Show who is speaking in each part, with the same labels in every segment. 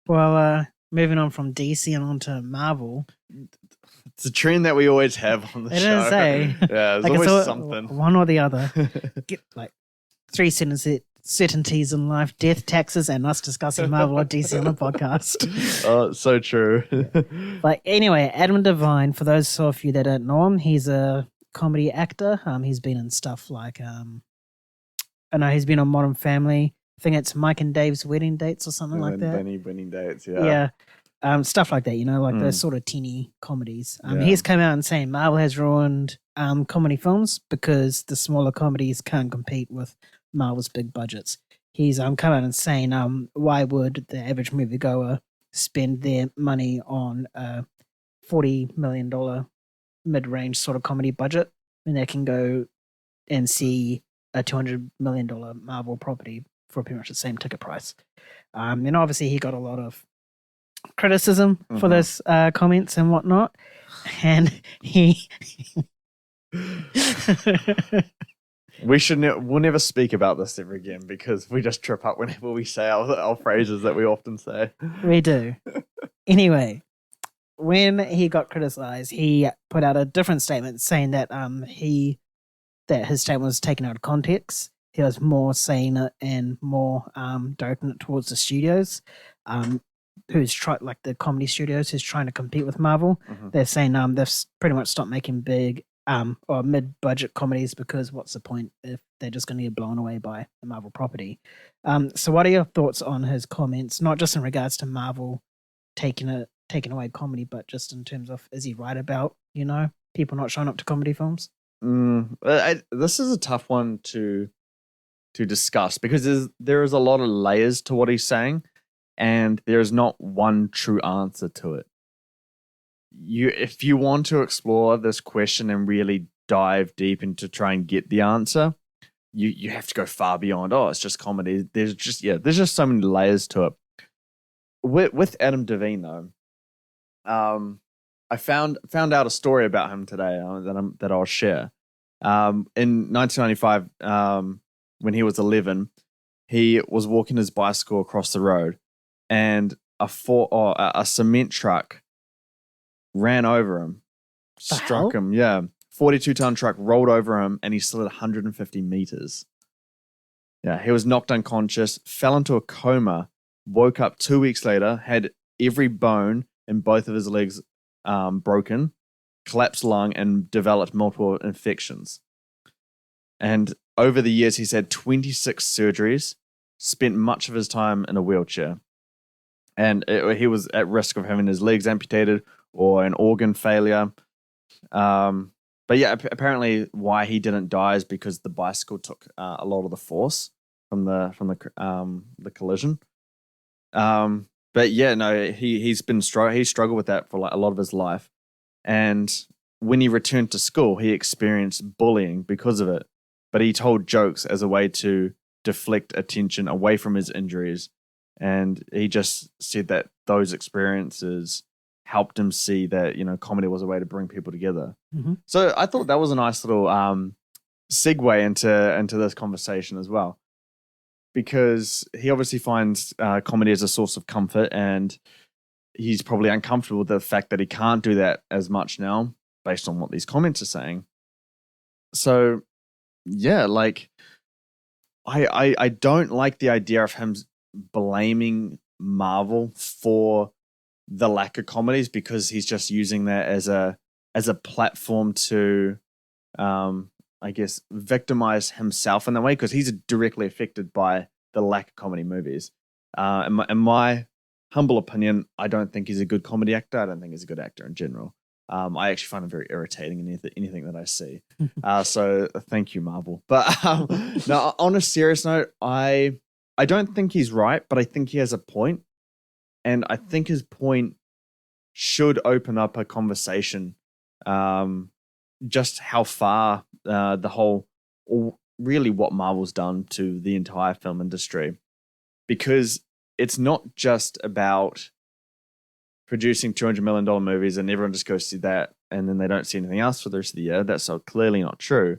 Speaker 1: Well, moving on from DC and on to Marvel.
Speaker 2: It's a trend that we always have on the
Speaker 1: It
Speaker 2: show.
Speaker 1: is, eh?
Speaker 2: Yeah, it's
Speaker 1: Like
Speaker 2: always
Speaker 1: all-
Speaker 2: something.
Speaker 1: one or the other. Get like three certainties in life: death, taxes, and us discussing Marvel or DC on a podcast.
Speaker 2: Oh, it's so true.
Speaker 1: But anyway, Adam Devine. For those of you that don't know him, he's a comedy actor. He's been in stuff like I know he's been on Modern Family. I think it's Mike and Dave's Wedding Dates or something like that.
Speaker 2: Benny Winning Dates, yeah.
Speaker 1: Yeah. Stuff like that, like those sort of teeny comedies. He's come out and saying Marvel has ruined comedy films because the smaller comedies can't compete with Marvel's big budgets. He's come out and saying why would the average moviegoer spend their money on a $40 million mid-range sort of comedy budget when they can go and see a $200 million Marvel property for pretty much the same ticket price. And obviously he got a lot of criticism for those comments and whatnot, and he
Speaker 2: we'll never speak about this ever again because we just trip up whenever we say our phrases that we often say.
Speaker 1: We do. Anyway, when he got criticized, he put out a different statement saying that his statement was taken out of context. He was more saying it and more directing it towards the studios. Who's like the comedy studios who's trying to compete with Marvel. They're saying they've pretty much stopped making big or mid-budget comedies because what's the point if they're just going to get blown away by the Marvel property? So what are your thoughts on his comments, not just in regards to Marvel taking away comedy, but just in terms of, is he right about, people not showing up to comedy films?
Speaker 2: This is a tough one to discuss because there is a lot of layers to what he's saying. And there's not one true answer to it. If you want to explore this question and really dive deep into try and get the answer, you have to go far beyond. Oh, it's just comedy. There's just so many layers to it. With Adam Devine though, I found out a story about him today that I'll share. In 1995, when he was 11, he was walking his bicycle across the road. And a cement truck ran over him, struck him. Yeah, 42-ton truck rolled over him, and he slid 150 meters. Yeah, he was knocked unconscious, fell into a coma, woke up 2 weeks later, had every bone in both of his legs broken, collapsed lung, and developed multiple infections. And over the years, he's had 26 surgeries, spent much of his time in a wheelchair. And he was at risk of having his legs amputated or an organ failure. But yeah, apparently why he didn't die is because the bicycle took a lot of the force from the collision. But yeah, no, he struggled with that for like a lot of his life. And when he returned to school, he experienced bullying because of it. But he told jokes as a way to deflect attention away from his injuries. And he just said that those experiences helped him see that, comedy was a way to bring people together.
Speaker 1: Mm-hmm.
Speaker 2: So I thought that was a nice little segue into this conversation as well. Because he obviously finds comedy as a source of comfort, and he's probably uncomfortable with the fact that he can't do that as much now based on what these comments are saying. So, yeah, like, I don't like the idea of him blaming Marvel for the lack of comedies because he's just using that as a platform to I guess victimize himself in that way because he's directly affected by the lack of comedy movies. In my humble opinion, I don't think he's a good comedy actor. I don't think he's a good actor in general. I actually find him very irritating in anything that I see. So thank you, Marvel. But no, on a serious note, I don't think he's right, but I think he has a point. And I think his point should open up a conversation just how far really what Marvel's done to the entire film industry. Because it's not just about producing $200 million movies and everyone just goes to see that and then they don't see anything else for the rest of the year. That's so clearly not true.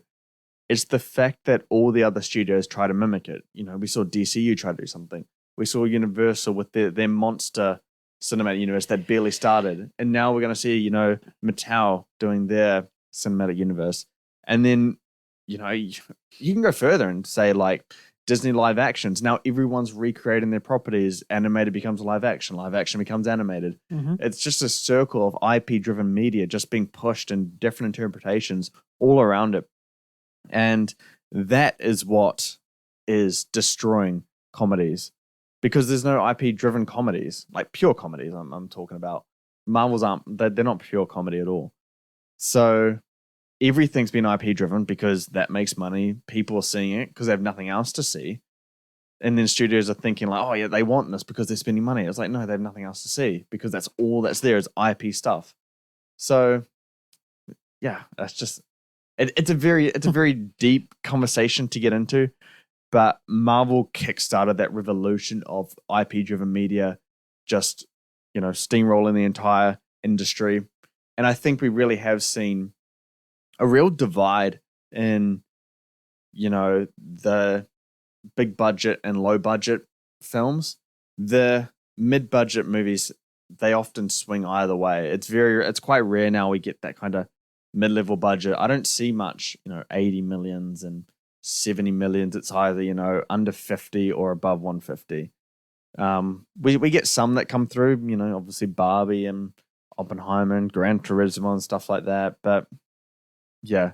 Speaker 2: It's the fact that all the other studios try to mimic it. We saw DCU try to do something. We saw Universal with their monster cinematic universe that barely started. And now we're going to see, Mattel doing their cinematic universe. And then, you can go further and say like Disney live actions. Now everyone's recreating their properties. Animated becomes live action becomes animated.
Speaker 1: Mm-hmm.
Speaker 2: It's just a circle of IP driven media just being pushed in different interpretations all around it. And that is what is destroying comedies, because there's no IP driven comedies, like pure comedies. I'm talking about. Marvel's they're not pure comedy at all. So everything's been IP driven because that makes money. People are seeing it because they have nothing else to see. And then studios are thinking like, oh yeah, they want this because they're spending money. It's like, no, they have nothing else to see because that's all that's there is IP stuff. So yeah, that's just it's a very deep conversation to get into. But Marvel kickstarted that revolution of IP driven media, just steamrolling the entire industry. And I think we really have seen a real divide in, the big budget and low budget films. The mid budget movies, they often swing either way. It's quite rare now we get that kind of mid level budget. I don't see much, 80 millions and 70 millions. It's either, under 50 or above 150. We get some that come through, obviously Barbie and Oppenheimer and Gran Turismo and stuff like that. But yeah,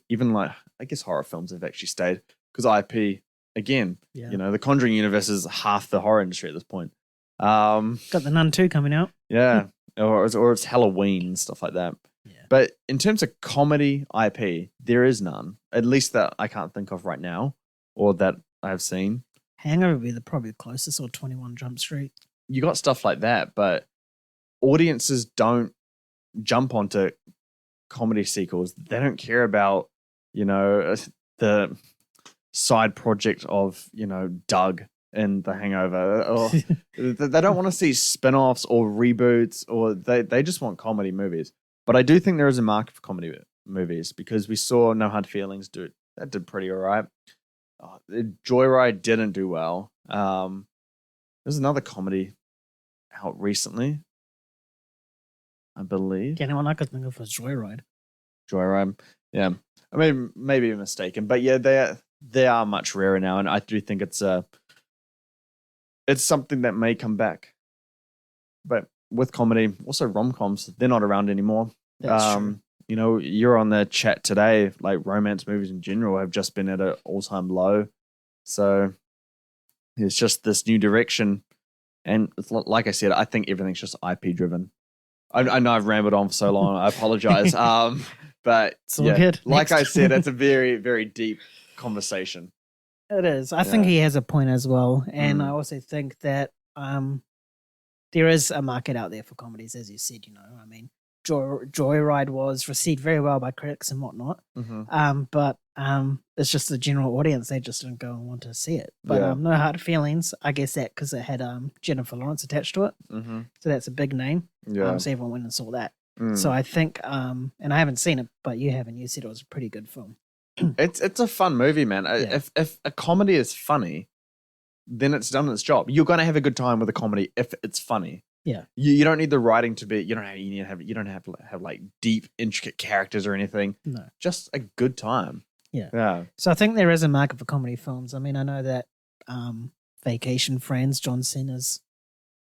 Speaker 2: even like, I guess horror films have actually stayed because IP, again, the Conjuring universe is half the horror industry at this point.
Speaker 1: Got the Nun 2 coming out.
Speaker 2: Yeah, or it's Halloween and stuff like that.
Speaker 1: Yeah.
Speaker 2: But in terms of comedy IP, there is none, at least that I can't think of right now or that I've seen.
Speaker 1: Hangover would be probably the closest, or 21 Jump Street.
Speaker 2: You got stuff like that, but audiences don't jump onto comedy sequels. They don't care about, the side project of, Doug in The Hangover. Or they don't want to see spin-offs or reboots, or they just want comedy movies. But I do think there is a market for comedy movies because we saw No Hard Feelings do it. That did pretty all right. Joyride didn't do well. There's another comedy out recently, I believe.
Speaker 1: The only one I could think of was Joyride.
Speaker 2: Joyride, yeah. I mean, maybe mistaken, but yeah, they are much rarer now, and I do think it's something that may come back. But with comedy, also rom-coms, they're not around anymore.
Speaker 1: That's true.
Speaker 2: You're on the chat today, like romance movies in general have just been at an all-time low. So it's just this new direction. And like I said, I think everything's just IP driven. I know I've rambled on for so long. I apologize. But
Speaker 1: it's all good.
Speaker 2: Like I said, it's a very, very deep conversation.
Speaker 1: It is. I think he has a point as well. And I also think that there is a market out there for comedies, as you said, I mean, Joyride was received very well by critics and whatnot.
Speaker 2: Mm-hmm.
Speaker 1: But it's just the general audience, they just don't go and want to see it. But No Hard Feelings, I guess that because it had Jennifer Lawrence attached to it.
Speaker 2: Mm-hmm.
Speaker 1: So that's a big name.
Speaker 2: Yeah.
Speaker 1: So everyone went and saw that. So I think, and I haven't seen it, but you haven't. You said it was a pretty good film.
Speaker 2: It's a fun movie, man.
Speaker 1: Yeah.
Speaker 2: If a comedy is funny, then it's done its job. You're going to have a good time with a comedy if it's funny.
Speaker 1: Yeah.
Speaker 2: You don't need the writing to be. You don't have to have like deep, intricate characters or anything.
Speaker 1: No.
Speaker 2: Just a good time.
Speaker 1: Yeah.
Speaker 2: Yeah.
Speaker 1: So I think there is a market for comedy films. I mean, I know that Vacation Friends, John Cena's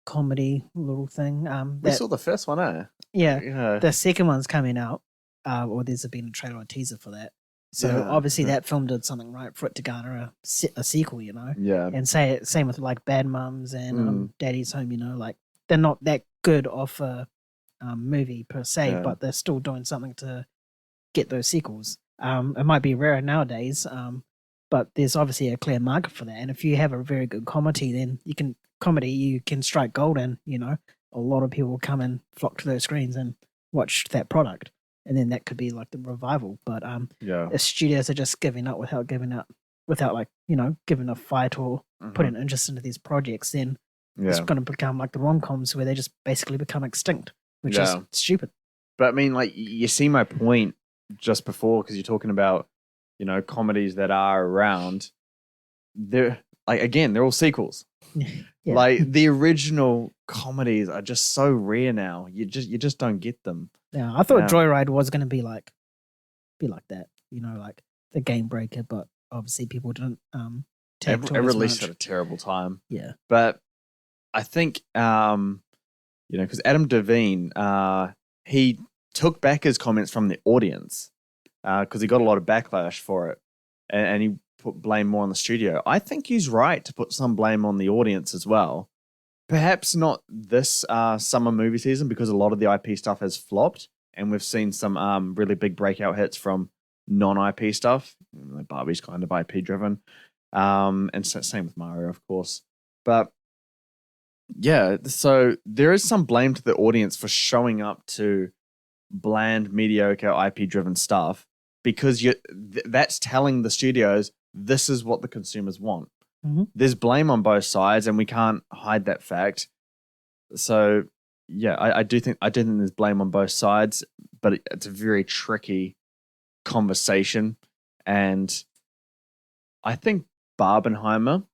Speaker 1: comedy little thing.
Speaker 2: We saw the first one, eh?
Speaker 1: Yeah. The second one's coming out, or there's been a trailer or teaser for that. So obviously that film did something right for it to garner a sequel,
Speaker 2: Yeah.
Speaker 1: And same with like Bad Mums and Daddy's Home, like they're not that good off a movie per se, but they're still doing something to get those sequels. It might be rare nowadays, but there's obviously a clear market for that. And if you have a very good comedy, then you can strike gold, and a lot of people will come and flock to those screens and watch that product. And then that could be like the revival. But if studios are just giving up without giving a fight or putting interest into these projects, then it's going to become like the rom-coms where they just basically become extinct, which is stupid.
Speaker 2: But I mean, like, you see my point just before, because you're talking about, comedies that are around. like again, they're all sequels.
Speaker 1: Yeah.
Speaker 2: Like the original comedies are just so rare now. You just don't get them.
Speaker 1: Yeah, I thought
Speaker 2: Yeah.
Speaker 1: Joyride was going to be like that, like the game breaker, but obviously people didn't take to
Speaker 2: It
Speaker 1: it as
Speaker 2: released
Speaker 1: much.
Speaker 2: at a terrible time.
Speaker 1: Yeah,
Speaker 2: But I think because Adam Devine, he took back his comments from the audience because he got a lot of backlash for it, and he put blame more on the studio. I think he's right to put some blame on the audience as well. Perhaps not this summer movie season because a lot of the IP stuff has flopped, and we've seen some really big breakout hits from non-IP stuff. Like Barbie's kind of IP driven, and same with Mario, of course. But yeah, so there is some blame to the audience for showing up to bland, mediocre, IP-driven stuff because that's telling the studios this is what the consumers want.
Speaker 1: Mhm.
Speaker 2: There's blame on both sides, and we can't hide that fact. So yeah, I do think there's blame on both sides, but it's a very tricky conversation, and I think Barbenheimer,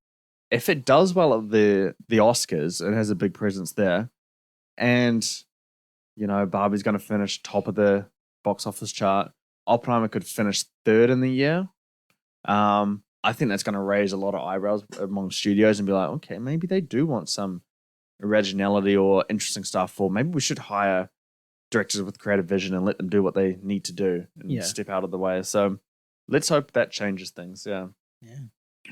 Speaker 2: if it does well at the Oscars, it has a big presence there, and Barbie's going to finish top of the box office chart. Oppenheimer could finish third in the year. I think that's going to raise a lot of eyebrows among studios and be like, okay, maybe they do want some originality or interesting stuff, or maybe we should hire directors with creative vision and let them do what they need to do and
Speaker 1: Yeah.
Speaker 2: step out of the way. So let's hope that changes things. Yeah.
Speaker 1: Yeah.